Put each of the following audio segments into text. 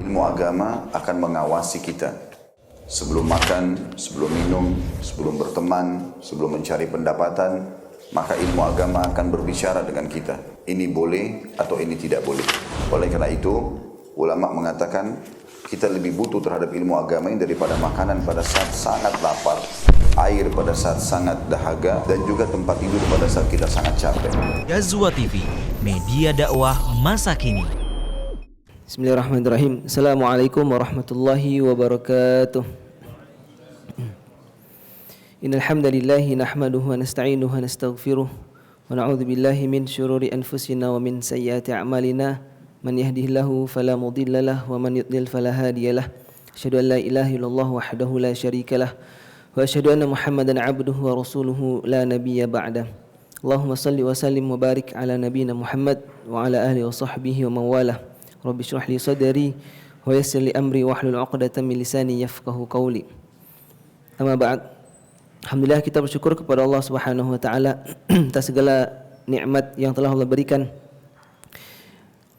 ilmu agama akan mengawasi kita. Sebelum makan, sebelum minum, sebelum berteman, sebelum mencari pendapatan, maka ilmu agama akan berbicara dengan kita. Ini boleh atau ini tidak boleh. Oleh karena itu, ulama mengatakan kita lebih butuh terhadap ilmu agama ini daripada makanan pada saat sangat lapar, air pada saat sangat dahaga, dan juga tempat tidur pada saat kita sangat capek. Ghazwa TV, media dakwah masa kini. Bismillahirrahmanirrahim. Assalamualaikum warahmatullahi wabarakatuh. Innal hamdalillah nahmaduhu wa nasta'inuhu wa nastaghfiruh wa na'udzu billahi min shururi anfusina wa min sayyiati a'malina. Man yahdihillahu fala mudhillalah wa man yudlil fala hadiyalah. Asyhadu an la ilaha illallah wahdahu la syarikalah wa asyhadu anna Muhammadan 'abduhu wa rasuluhu la nabiyya ba'da. Allahumma shalli wa sallim wa barik ala nabiyyina Muhammad wa ala alihi wa sahbihi wa man walah. Rabbi shrah li sadri wa yassir li amri wahlul 'uqdatam min lisani yafqahu qawli. Amma ba'd. Alhamdulillah, kita bersyukur kepada Allah Subhanahu wa taala atas segala nikmat yang telah Allah berikan.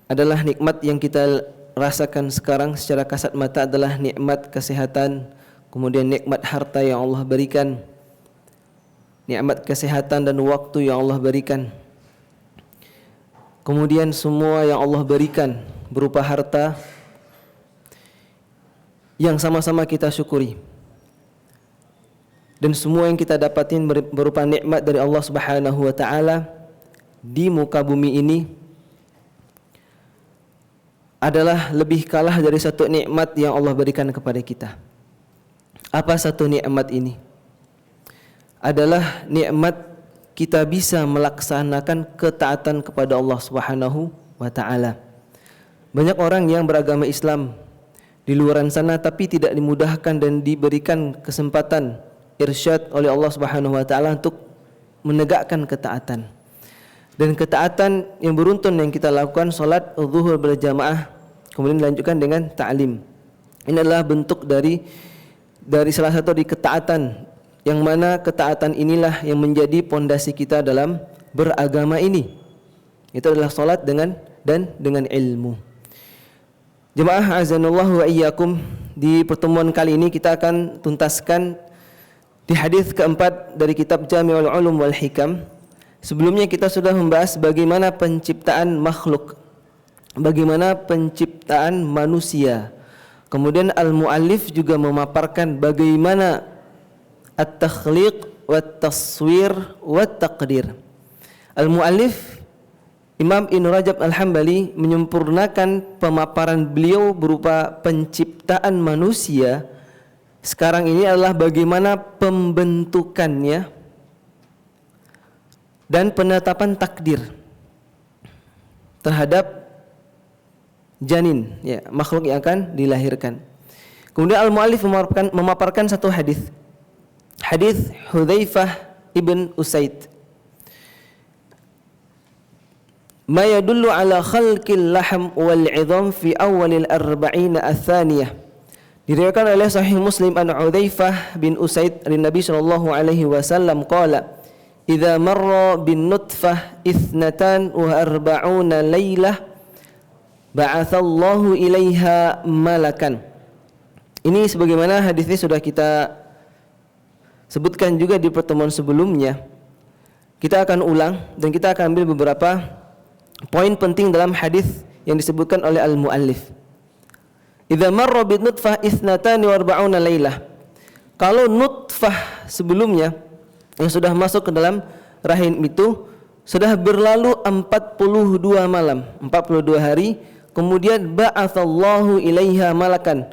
Adalah nikmat yang kita rasakan sekarang secara kasat mata adalah nikmat kesehatan, kemudian nikmat harta yang Allah berikan, nikmat kesehatan dan waktu yang Allah berikan. Kemudian semua yang Allah berikan berupa harta yang sama-sama kita syukuri. Dan semua yang kita dapatin berupa nikmat dari Allah Subhanahu wa taala di muka bumi ini adalah lebih kalah dari satu nikmat yang Allah berikan kepada kita. Apa satu nikmat ini? Adalah nikmat kita bisa melaksanakan ketaatan kepada Allah Subhanahu wa taala. Banyak orang yang beragama Islam di luar sana tapi tidak dimudahkan dan diberikan kesempatan irsyad oleh Allah Subhanahu wa taala untuk menegakkan ketaatan. Dan ketaatan yang beruntun yang kita lakukan, salat zuhur berjamaah, kemudian dilanjutkan dengan ta'lim. Ini adalah bentuk dari salah satu di ketaatan, yang mana ketaatan inilah yang menjadi pondasi kita dalam beragama ini. Itu adalah salat dengan ilmu. Jemaah azanallahu wa iyyakum, di pertemuan kali ini kita akan tuntaskan di hadis keempat dari kitab Jami'ul Ulum wal Hikam. Sebelumnya kita sudah membahas bagaimana penciptaan makhluk, bagaimana penciptaan manusia. Kemudian al-muallif juga memaparkan bagaimana at-takhliq wat-taswir wat-taqdir. Al-muallif Imam Ibn Rajab Al-Hambali menyempurnakan pemaparan beliau berupa penciptaan manusia. Sekarang ini adalah bagaimana pembentukannya dan penetapan takdir terhadap janin, ya, makhluk yang akan dilahirkan. Kemudian al-muallif memaparkan satu hadis. Hadis Hudzaifah ibn Usaid. Ma yadullu ala khalqil lahm wal 'idham fi awwalil arba'in ats-tsaniyah. Diriwayatkan oleh Sahih Muslim an Hudzaifah bin Usaid dari Nabi sallallahu alaihi wasallam qala idza marra bin nutfah 42 lailah ba'atsallahu ilaiha malakan. Ini sebagaimana hadisnya sudah kita sebutkan juga di pertemuan sebelumnya. Kita akan ulang dan kita akan ambil beberapa poin penting dalam hadis yang disebutkan oleh al-muallif. Idza marra bin nutfah 42 lailah. Kalau nutfah sebelumnya yang sudah masuk ke dalam rahim itu sudah berlalu 42 malam, 42 hari, kemudian ba'atsallahu ilaiha malakan.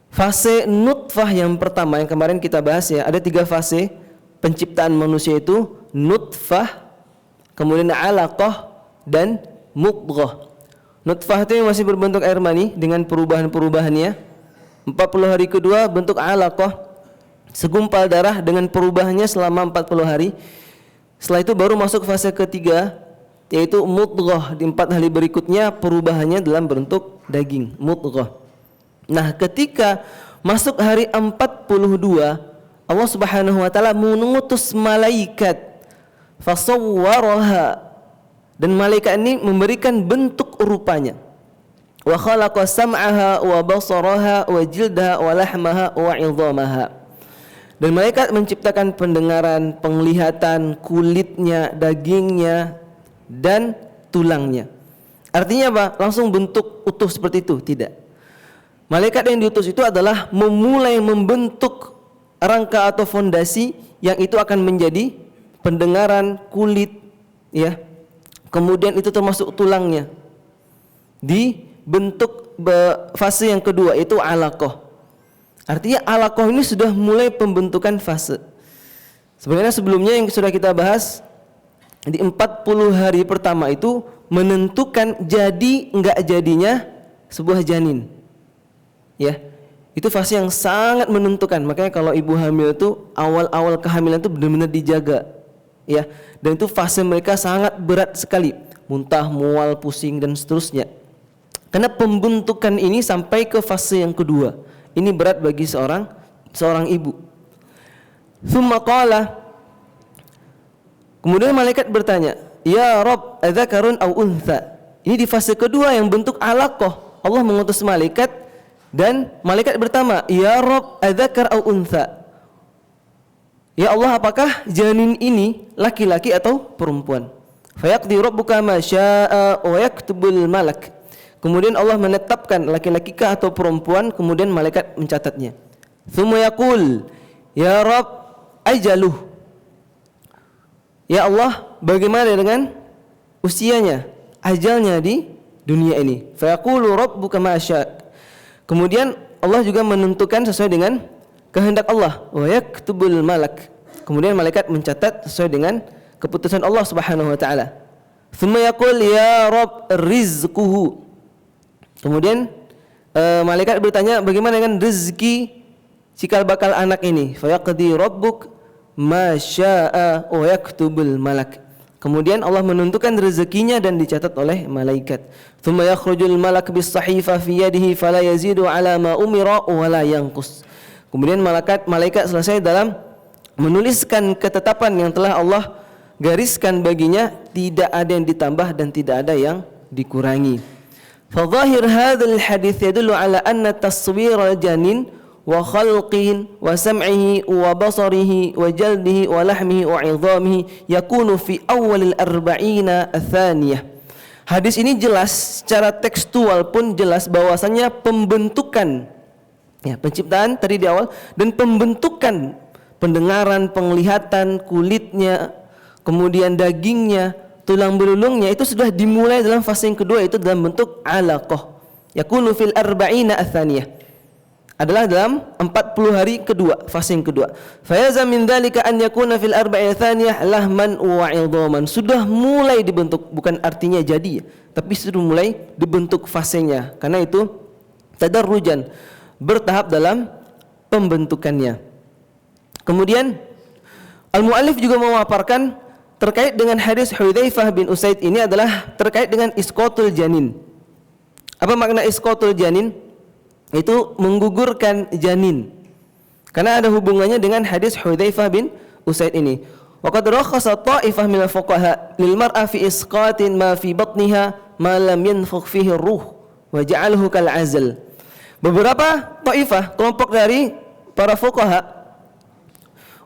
Fase nutfah yang pertama yang kemarin kita bahas, ya, ada 3 fase penciptaan manusia itu: nutfah, kemudian alaqah dan mudghah. Nutfah itu yang masih berbentuk air mani dengan perubahan-perubahannya. 40 hari kedua bentuk alaqah, segumpal darah dengan perubahannya selama 40 hari. Setelah itu baru masuk fase ketiga, yaitu mudghah. Di 4 hari berikutnya perubahannya dalam bentuk daging, mudghah. Nah, ketika masuk hari 42, Allah Subhanahu wa taala mengutus malaikat fasawwaraha, dan malaikat ini memberikan bentuk rupanya. wa khalaqa sam'aha wa basaraha wa jildaha wa lahmaha wa 'idhamaha. Dan malaikat menciptakan pendengaran, penglihatan, kulitnya, dagingnya dan tulangnya. Artinya apa? Langsung bentuk utuh seperti itu? Tidak. Malaikat yang diutus itu adalah memulai membentuk rangka atau fondasi yang itu akan menjadi pendengaran, kulit, ya. Kemudian itu termasuk tulangnya. Dibentuk fase yang kedua itu alaqah. Artinya alaqah ini sudah mulai pembentukan fase. Sebenarnya sebelumnya yang sudah kita bahas di 40 hari pertama itu menentukan jadi enggak jadinya sebuah janin. Ya. Itu fase yang sangat menentukan. Makanya kalau ibu hamil itu awal-awal kehamilan itu benar-benar dijaga. Ya. Dan itu fase mereka sangat berat sekali. Muntah, mual, pusing dan seterusnya. Karena pembentukan ini sampai ke fase yang kedua. Ini berat bagi seorang ibu. Tsumma qala, kemudian malaikat bertanya, "Ya Rabb, adzakarun aw untha?" Ini di fase kedua yang bentuk alaqah. Allah mengutus malaikat dan malaikat bertanya, "Ya Rabb, adzakar aw untha?" Ya Allah, apakah janin ini laki-laki atau perempuan? Fayaqdi rabbuka ma syaa'a wa yaktubul malak. Kemudian Allah menetapkan laki-laki kah atau perempuan, kemudian malaikat mencatatnya. Tsumma yaqul, "Ya Rabb, ajaluh." Ya Allah, bagaimana dengan usianya, ajalnya di dunia ini? Fayaqulu rabbuka ma syaa'a. Kemudian Allah juga menentukan sesuai dengan kehendak Allah. Wa yaktubul malak. Kemudian malaikat mencatat sesuai dengan keputusan Allah Subhanahu wa taala. Tsumma yaqul ya Rabb rizquhu. Kemudian malaikat bertanya, bagaimana dengan rezeki cikal bakal anak ini? Fa yaqdi rabbuk ma syaa'a wa yaktubul malak. Kemudian Allah menentukan rezekinya dan dicatat oleh malaikat. Tsumma yakhrujul malak bis sahifa fi yadihi fala yazidu ala ma umira wa la yanqus. Kemudian malaikat selesai dalam menuliskan ketetapan yang telah Allah gariskan baginya, tidak ada yang ditambah dan tidak ada yang dikurangi. Fa dhahir hadzal hadits yadullu ala anna taswir al-janin wa khalqihi wa sam'ihi wa basarihi wa jaldihi wa lahmihi wa 'idhamihi yakunu fi awwalil arba'ina ats-tsaniyah. Hadis ini jelas, secara tekstual pun jelas bahwasanya pembentukan, ya, penciptaan tadi di awal dan pembentukan pendengaran, penglihatan, kulitnya, kemudian dagingnya, tulang belulungnya itu sudah dimulai dalam fase yang kedua, itu dalam bentuk alaqah. Yakunu fil arba'ina ats-tsaniyah. Adalah dalam 40 hari kedua, fase yang kedua. Fayaza min dzalika an yakuna fil arba'ina tsaniyah lahman wa 'idhaman. Sudah mulai dibentuk, bukan artinya jadi, tapi sudah mulai dibentuk fasenya. Karena itu tadarrujan, bertahap dalam pembentukannya. Kemudian al-muallif juga memaparkan terkait dengan hadis Hudzaifah bin Usaid ini adalah terkait dengan isqatul janin. Apa makna isqatul janin? Itu menggugurkan janin. Karena ada hubungannya dengan hadis Hudzaifah bin Usaid ini. Wa qad rakhasa ta'ifah min al-fuqaha lil mar'a fi isqatin ma fi batniha ma lam yanfukh fihi ar-ruh wa ja'alhu kal 'azl. Beberapa ta'ifah, kelompok dari para fuqaha,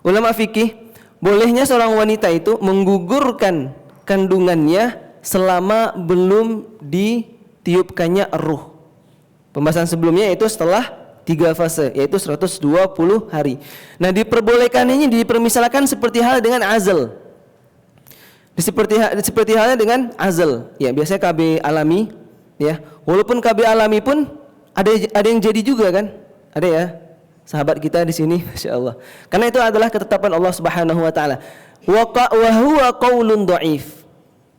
ulama fikih, bolehnya seorang wanita itu menggugurkan kandungannya selama belum ditiupkannya ruh. Pembahasan sebelumnya itu setelah 3 fase, yaitu 120 hari. Nah, diperbolehkan ini dipermisalkan seperti hal dengan azal. Seperti halnya dengan azal. Ya, biasanya KB alami, ya. Walaupun KB alami pun ada yang jadi juga kan? Ada ya? Sahabat kita di sini, Masya Allah. Karena itu adalah ketetapan Allah Subhanahu wa taala. Wa huwa qaulun dhaif.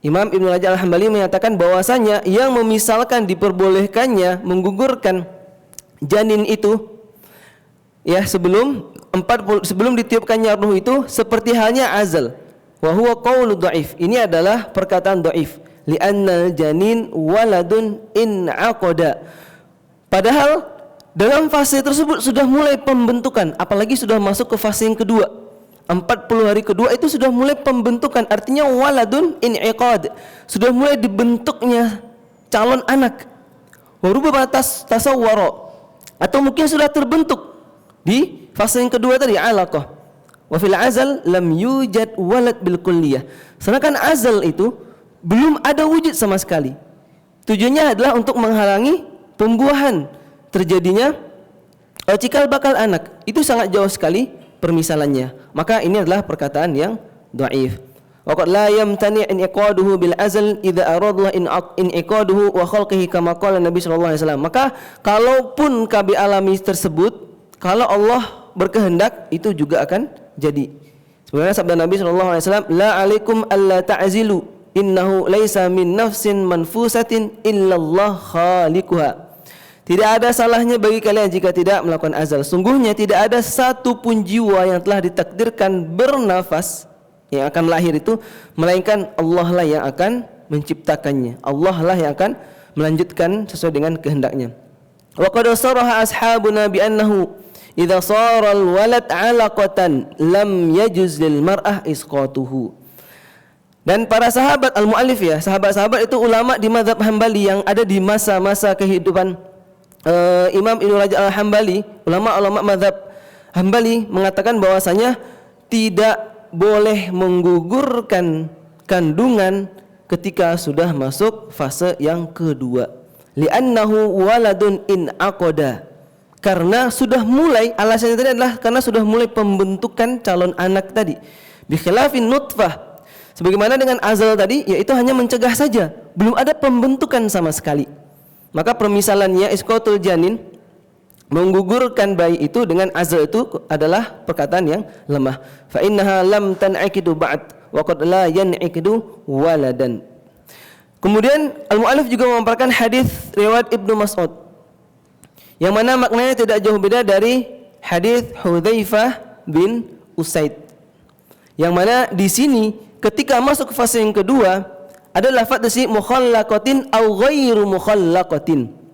Imam Ibnu Rajab Al-Hambali menyatakan bahwasanya yang memisalkan diperbolehkannya menggugurkan janin itu, ya, sebelum ditiupkannya ruh itu seperti halnya azal. Wa huwa qaulun dhaif. Ini adalah perkataan dhaif. Li'anna janin waladun in aqada. Padahal dalam fase tersebut sudah mulai pembentukan, apalagi sudah masuk ke fase yang kedua. 40 hari kedua itu sudah mulai pembentukan, artinya waladun in'iqad, sudah mulai dibentuknya calon anak. wa rubbama tasawwara, atau mungkin sudah terbentuk di fase yang kedua tadi alaqah. Wa fil azal lam yujad walad bil kulliyah. Sedangkan azal itu belum ada wujud sama sekali. Tujuannya adalah untuk menghalangi pembuahan terjadinya cikal bakal anak. Itu sangat jauh sekali permisalannya. Maka ini adalah perkataan yang dhaif. Wa qad la yamtani' inqaduhu bil azal idza aradallah inqaduhu wa khalqihi kama qala Nabi sallallahu alaihi wasallam. Maka kalaupun KB alami tersebut, kalau Allah berkehendak itu juga akan jadi. Sebenarnya sabda Nabi sallallahu alaihi wasallam, la alaikum alla ta'zilu innahu laisa min nafsin manfusatin illallah khaliquha. Tidak ada salahnya bagi kalian jika tidak melakukan azal. Sungguhnya tidak ada satu pun jiwa yang telah ditakdirkan bernafas yang akan lahir itu, melainkan Allah lah yang akan menciptakannya. Allah lah yang akan melanjutkan sesuai dengan kehendaknya. Wa qad saraha ashabuna bi annahu idza sara al-walad 'alaqatan lam yajuz lil mar'ah isqatuhu. Dan para sahabat al-muallif ya, sahabat-sahabat itu ulama di mazhab Hambali yang ada di masa-masa kehidupan Imam Ibnu Rajab al-Hambali. Ulama-ulama mazhab Hambali mengatakan bahwasanya tidak boleh menggugurkan kandungan ketika sudah masuk fase yang kedua. Li'annahu waladun in aqada. Karena sudah mulai, alasannya tadi adalah karena sudah mulai pembentukan calon anak tadi. Bi khilafin nutfah. Sebagaimana dengan azal tadi, yaitu hanya mencegah saja, belum ada pembentukan sama sekali. Maka permisalannya isqatul janin, menggugurkan bayi itu dengan azal itu adalah perkataan yang lemah. Fa innaha lam tan'ikidu ba'd wa qad la yan'ikidu waladan. Kemudian al-muallif juga memaparkan hadis riwayat Ibnu Mas'ud yang mana maknanya tidak jauh beda dari hadis Hudzaifah bin Usaid. Yang mana di sini ketika masuk fase yang kedua ada lafaz si mukhallaqatin au ghairu mukhallaqatin.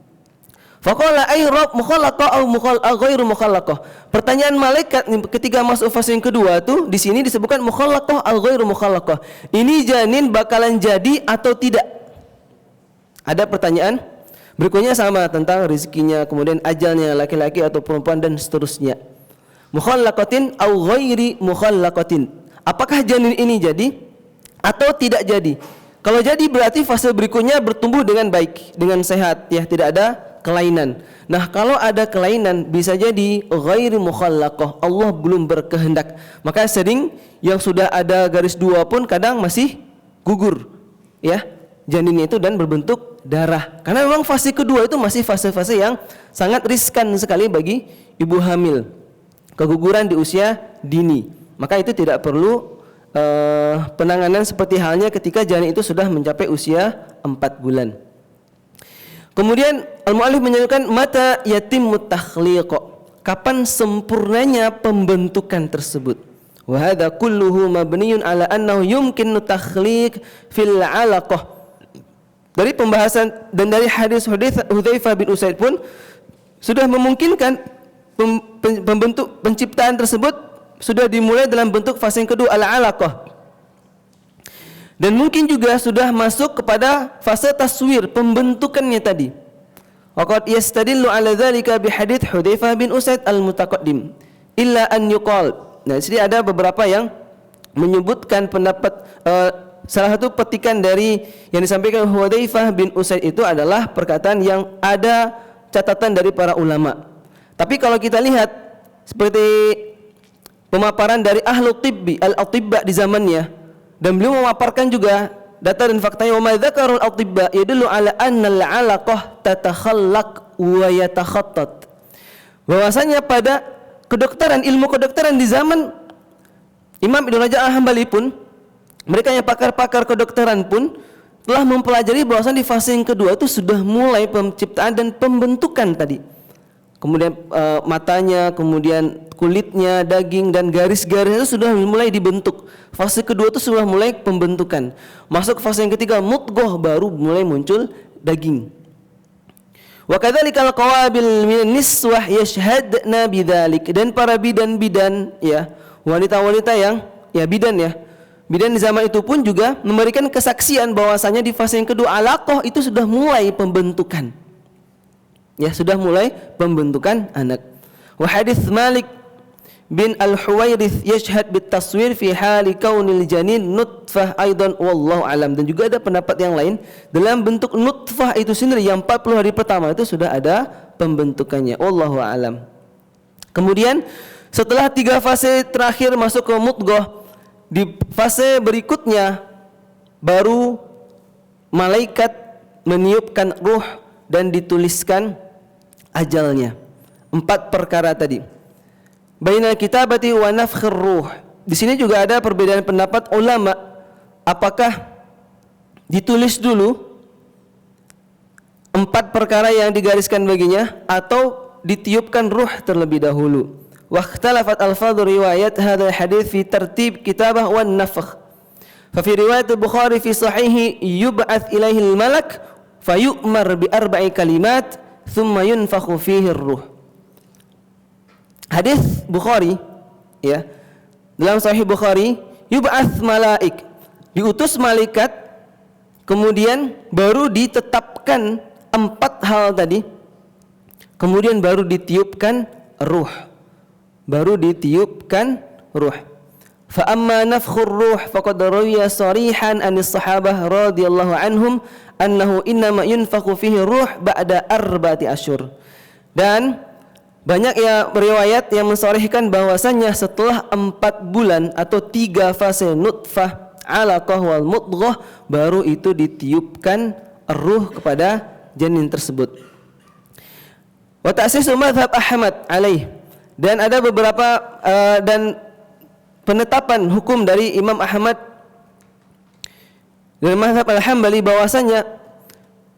Faqala ay rabb mukhallaqah au ghairu mukhallaqah. Pertanyaan malaikat ketika masuk fase yang kedua tuh di sini disebutkan mukhallaqah au ghairu mukhallaqah. Ini janin bakalan jadi atau tidak? Ada pertanyaan berikutnya sama tentang rezekinya, kemudian ajalnya laki-laki atau perempuan dan seterusnya. Mukhallaqatin au ghairi mukhallaqatin. Apakah janin ini jadi atau tidak jadi? Kalau jadi berarti fase berikutnya bertumbuh dengan baik, dengan sehat, ya tidak ada kelainan. Nah, kalau ada kelainan bisa jadi ghairi mukhallaqah, Allah belum berkehendak. Maka sering yang sudah ada garis dua pun kadang masih gugur, ya janinnya itu dan berbentuk darah. Karena memang fase kedua itu masih fase-fase yang sangat riskan sekali bagi ibu hamil, keguguran di usia dini. Maka itu tidak perlu penanganan seperti halnya ketika janin itu sudah mencapai usia 4 bulan. Kemudian al-muallif menyebutkan mata yatimut takhliq, kapan sempurnanya pembentukan tersebut. Wa hadza kulluhu mabniyun ala annahu yumkinu takhliq fil 'alaqah. Dari pembahasan dan dari hadis Hudzaifah bin Usaid pun sudah memungkinkan pembentuk penciptaan tersebut sudah dimulai dalam bentuk fase yang kedua al-'alaqah. Dan mungkin juga sudah masuk kepada fase taswir, pembentukannya tadi. Waqad yastadillu 'ala dzalika bi hadits Hudzaifah bin Usaid al-mutaqaddim illa an yuqal. Nah, di sini ada beberapa yang menyebutkan pendapat salah satu petikan dari yang disampaikan Hudzaifah bin Usaid itu adalah perkataan yang ada catatan dari para ulama. Tapi kalau kita lihat seperti pemaparan dari ahlu tibbi al-atibba di zamannya, dan beliau memaparkan juga data dan faktanya wa ma dzakarul atibba yadullu ala anna al-'alaqah tatakhallaq wa yatakhattat. Bahwasanya pada kedokteran, ilmu kedokteran di zaman Imam Ibnu Rajab al-Hambali pun, mereka yang pakar-pakar kedokteran pun telah mempelajari bahwasanya di fase yang kedua itu sudah mulai penciptaan dan pembentukan tadi. Kemudian matanya, kemudian kulitnya, daging dan garis-garis itu sudah mulai dibentuk. Fase kedua itu sudah mulai pembentukan. Masuk fase yang ketiga mudghah, baru mulai muncul daging. Wa kadzalikal qawabil min niswah yashhadna bidzalik. Dan para bidan-bidan, ya, wanita-wanita yang bidan bidan di zaman itu pun juga memberikan kesaksian bahwasanya di fase yang kedua alaqah itu sudah mulai pembentukan. Ya, sudah mulai pembentukan anak. Wa hadits Malik bin Al-Huwairits yashhad bit taswir fi hali kaunil janin nutfah aidan wallahu alam. Dan juga ada pendapat yang lain, dalam bentuk nutfah itu sendiri yang 40 hari pertama itu sudah ada pembentukannya, wallahu alam. Kemudian setelah 3 fase terakhir masuk ke mudghah, di fase berikutnya baru malaikat meniupkan ruh dan dituliskan ajalnya. 4 perkara tadi. Bainal kitabati wa nafkhir ruh. Di sini juga ada perbedaan pendapat ulama, apakah ditulis dulu 4 perkara yang digariskan baginya atau ditiupkan ruh terlebih dahulu. Wa ikhtalafat alfadhu riwayat hadzal hadits fi tartib kitabah wan nafkh. Fa fi riwayat Bukhari fi sahihi yub'ats ilaihi al-malak fayu'mar bi 4 kalimat thumma yunfakhu fihi ar-ruh. Hadis Bukhari, ya, dalam Sahih Bukhari, yub'ats malaik, diutus malaikat, kemudian baru ditetapkan 4 hal tadi, kemudian baru ditiupkan ruh, Fa amma nafkhur ruh faqad rawiya sarihan anis sahabah radhiyallahu anhum annahu innama yunfakhu fihi ruh ba'da 4 asyhur. Dan banyak ya riwayat yang mensharihkan bahwasannya setelah 4 bulan atau 3 fase nutfah, alaqah wal mudghah, baru itu ditiupkan ruh kepada janin tersebut. Wa ta'sisu madhab Ahmad alaih, dan ada beberapa dan penetapan hukum dari Imam Ahmad dan mazhab Al-Hambali bahwasanya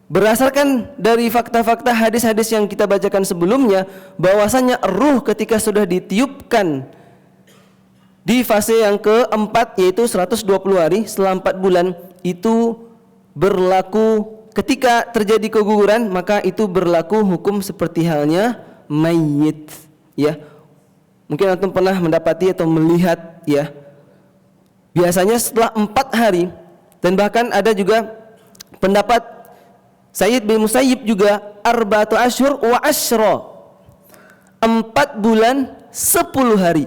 berdasarkan dari fakta-fakta hadis-hadis yang kita bacakan sebelumnya, bahwasanya ruh ketika sudah ditiupkan di fase yang keempat, yaitu 120 hari setelah 4 bulan, itu berlaku ketika terjadi keguguran, maka itu berlaku hukum seperti halnya mayit, ya. Mungkin antum pernah mendapati atau melihat, ya, biasanya setelah 4 hari, dan bahkan ada juga pendapat Sayyid bin Musayyib juga 4 asyhur wa asyra, 4 bulan 10 hari.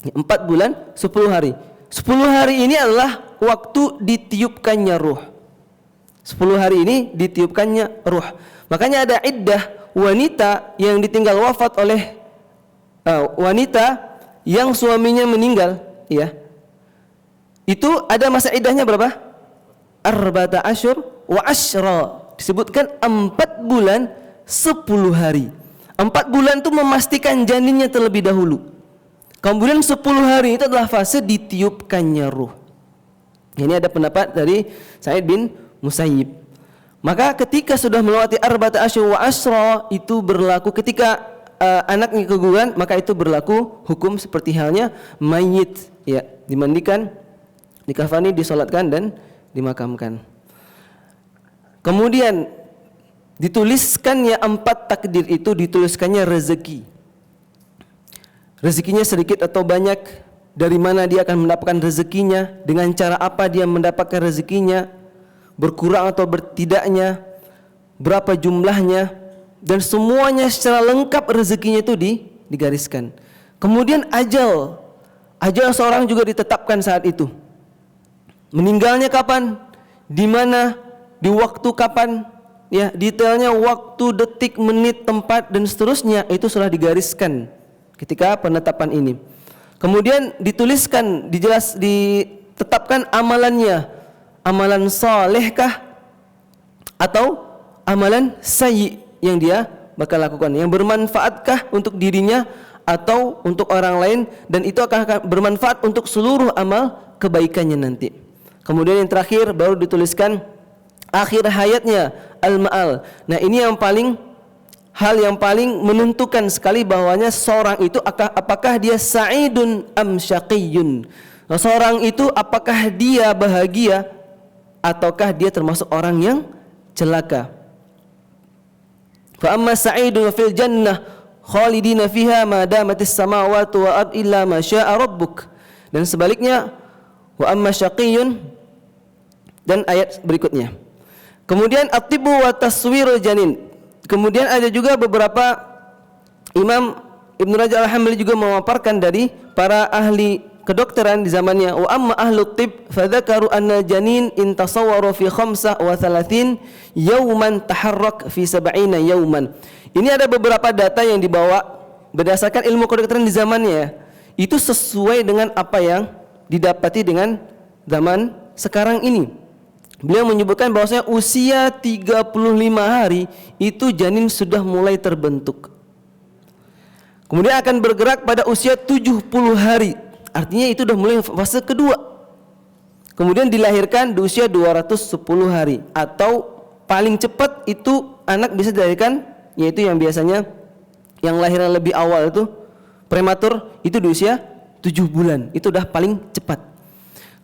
4 bulan 10 hari. 10 hari ini adalah waktu ditiupkannya ruh. 10 hari ini ditiupkannya ruh. Makanya ada iddah wanita yang ditinggal wafat oleh wanita yang suaminya meninggal, ya. Itu ada masa iddahnya berapa? 4 asyhur wa asyra. Disebutkan 4 bulan 10 hari. 4 bulan itu memastikan janinnya terlebih dahulu. Kemudian 10 hari itu adalah fase ditiupkannya ruh. Ini ada pendapat dari Sa'id bin Musayyib. Maka ketika sudah melewati 4 asyhur wa asyra, itu berlaku ketika anaknya keguguran, maka itu berlaku hukum seperti halnya mayit, ya, dimandikan, dikafani, disolatkan dan dimakamkan. Kemudian dituliskannya 4 takdir itu, dituliskannya rezeki. Rezekinya sedikit atau banyak, dari mana dia akan mendapatkan rezekinya, dengan cara apa dia mendapatkan rezekinya, berkurang atau bertidaknya, berapa jumlahnya, dan semuanya secara lengkap rezekinya itu digariskan. Kemudian ajal seorang juga ditetapkan saat itu. Meninggalnya kapan, di mana, di waktu kapan, ya, detailnya waktu, detik, menit, tempat dan seterusnya itu sudah digariskan ketika penetapan ini. Kemudian dituliskan, ditetapkan amalannya, amalan salehkah atau amalan sayyi yang dia bakal lakukan, yang bermanfaatkah untuk dirinya atau untuk orang lain, dan itu akan bermanfaat untuk seluruh amal kebaikannya nanti. Kemudian yang terakhir baru dituliskan akhir hayatnya, al-ma'al. Nah, ini hal yang paling menentukan sekali bahwanya seorang itu apakah dia sa'idun am syaqiyun. Nah, seorang itu apakah dia bahagia ataukah dia termasuk orang yang celaka. Fa amma sa'idun fil jannah khalidina fiha ma damatis samawati wa ard illa ma syaa rabbuk. Dan sebaliknya, wa amma syaqiyun, dan ayat berikutnya. Kemudian at-tibbu wa taswirul janin. Kemudian ada juga beberapa Imam Ibn Rajab Al-Hambali juga memaparkan dari para ahli kedokteran di zamannya. Wa amma ahlu tib fadzakaru anna janin intasawwaru fi 35 yawman taharrak fi 70 yawman. Ini ada beberapa data yang dibawa berdasarkan ilmu kedokteran di zamannya. Itu sesuai dengan apa yang didapati dengan zaman sekarang ini. Beliau menyebutkan bahwasanya usia 35 hari itu janin sudah mulai terbentuk. Kemudian akan bergerak pada usia 70 hari. Artinya itu sudah mulai fase kedua. Kemudian dilahirkan di usia 210 hari. Atau paling cepat itu anak bisa dilahirkan, yaitu yang biasanya yang lahiran lebih awal itu prematur, itu di usia 7 bulan. Itu sudah paling cepat.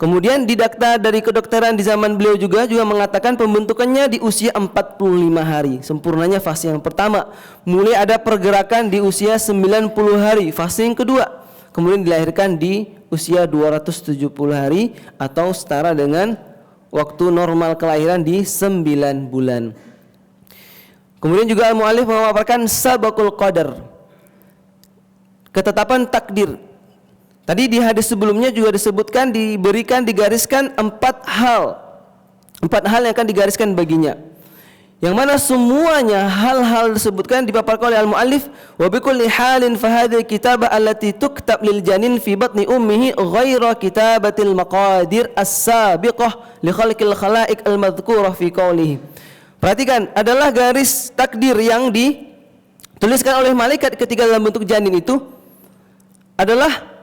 Kemudian didakta dari kedokteran di zaman beliau juga mengatakan pembentukannya di usia 45 hari. Sempurnanya fase yang pertama. Mulai ada pergerakan di usia 90 hari, fase yang kedua. Kemudian dilahirkan di usia 270 hari atau setara dengan waktu normal kelahiran di 9 bulan. Kemudian juga al-mu'allif memaparkan sabaqul qadar, ketetapan takdir. Tadi di hadis sebelumnya juga disebutkan, digariskan 4 hal yang akan digariskan baginya, yang mana semuanya hal-hal disebutkan dipaparkan oleh al-muallif. Wa bikulli halin fa hadhihi kitabah allati tuktab lil janin fi batni ummihi ghaira kitabatil maqadir as-sabiqah li khalqil khalaiq al-madhkurah fi qawlihi. Perhatikan, adalah garis takdir yang dituliskan oleh malaikat ketika dalam bentuk janin itu adalah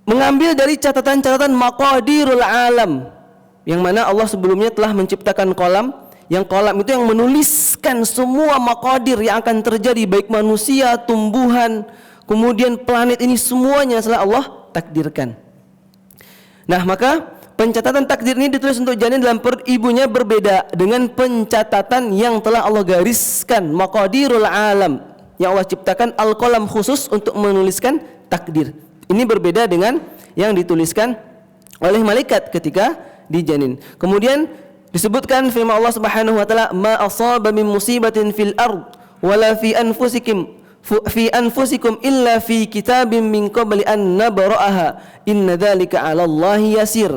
mengambil dari catatan-catatan maqadirul alam, yang mana Allah sebelumnya telah menciptakan kolam, yang kolam itu yang menuliskan semua maqadir yang akan terjadi, baik manusia, tumbuhan, kemudian planet ini, semuanya telah Allah takdirkan. Nah, maka pencatatan takdir ini ditulis untuk janin dalam perut ibunya berbeda dengan pencatatan yang telah Allah gariskan maqadirul alam, yang Allah ciptakan al-qalam khusus untuk menuliskan takdir. Ini berbeda dengan yang dituliskan oleh malaikat ketika di janin. Kemudian disebutkan firman Allah Subhanahu wa taala, ma asaba min musibatin fil ard wala fi anfusikum illa fi kitabim min qabli an nabra'aha inna dzalika 'ala Allahi yasir.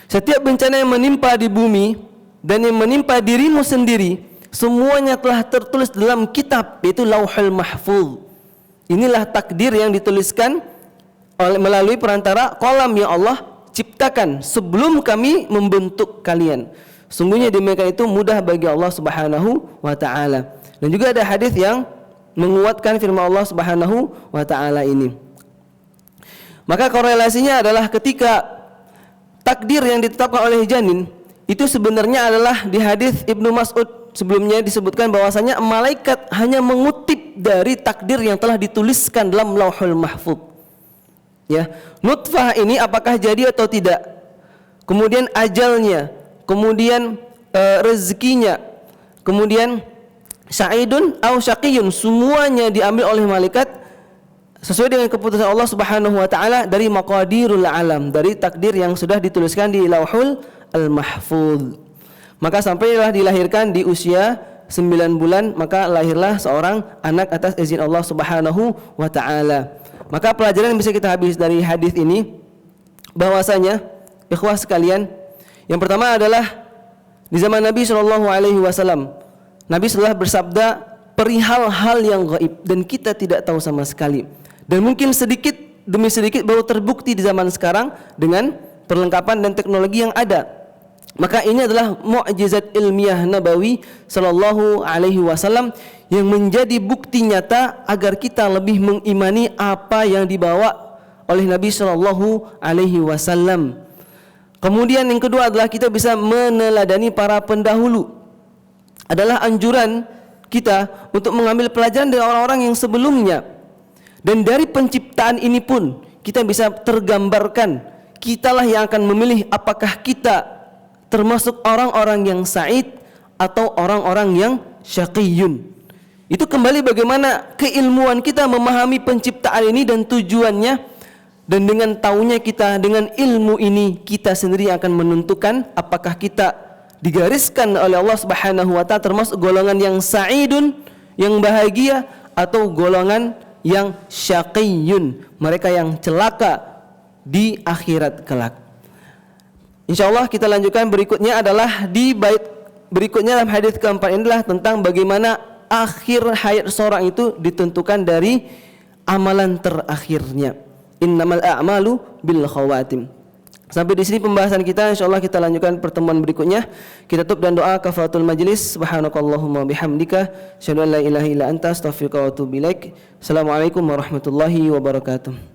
Setiap bencana yang menimpa di bumi dan yang menimpa dirimu sendiri, semuanya telah tertulis dalam kitab, yaitu Lauhul Mahfuz. Inilah takdir yang dituliskan melalui perantara kolam yang Allah ciptakan sebelum kami membentuk kalian. Sungguhnya demikian itu mudah bagi Allah Subhanahu wa taala. Dan juga ada hadis yang menguatkan firman Allah Subhanahu wa taala ini. Maka korelasinya adalah ketika takdir yang ditetapkan oleh janin itu sebenarnya adalah di hadis Ibnu Mas'ud sebelumnya disebutkan bahwasanya malaikat hanya mengutip dari takdir yang telah dituliskan dalam Lauhul Mahfuz. Ya, nutfah ini apakah jadi atau tidak, kemudian ajalnya, kemudian rezekinya, kemudian sa'idun atau syaqiyun, semuanya diambil oleh malaikat sesuai dengan keputusan Allah Subhanahu wa taala dari maqadirul alam, dari takdir yang sudah dituliskan di Lauhul Mahfuz. Maka sampailah dilahirkan di usia 9 bulan, maka lahirlah seorang anak atas izin Allah Subhanahu wa taala. Maka pelajaran yang bisa kita habis dari hadis ini bahwasanya ikhwah sekalian, yang pertama adalah di zaman Nabi sallallahu alaihi wasallam, Nabi telah bersabda perihal hal yang gaib dan kita tidak tahu sama sekali. Dan mungkin sedikit demi sedikit baru terbukti di zaman sekarang dengan perlengkapan dan teknologi yang ada. Maka ini adalah mukjizat ilmiah Nabawi sallallahu alaihi wasallam yang menjadi bukti nyata agar kita lebih mengimani apa yang dibawa oleh Nabi sallallahu alaihi wasallam. Kemudian yang kedua adalah kita bisa meneladani para pendahulu. Adalah anjuran kita untuk mengambil pelajaran dari orang-orang yang sebelumnya. Dan dari penciptaan ini pun kita bisa tergambarkan, kitalah yang akan memilih apakah kita termasuk orang-orang yang sa'id atau orang-orang yang syaqiyun. Itu kembali bagaimana keilmuan kita memahami penciptaan ini dan tujuannya, dan dengan taunya kita, dengan ilmu ini kita sendiri akan menentukan apakah kita digariskan oleh Allah Subhanahu wa taala termasuk golongan yang sa'idun, yang bahagia, atau golongan yang syaqiyun, mereka yang celaka di akhirat kelak. Insyaallah kita lanjutkan berikutnya adalah di bait berikutnya dalam hadis keempat ini adalah tentang bagaimana akhir hayat seorang itu ditentukan dari amalan terakhirnya. Innamal a'malu bil khawatim. Sampai di sini pembahasan kita, insyaallah kita lanjutkan pertemuan berikutnya. Kita tutup dan doa kafaratul majlis. Subhanakallahumma bihamdika, asyhadu an la ilaha illa anta, astaghfiruka wa atubu ilaik. Assalamualaikum warahmatullahi wabarakatuh.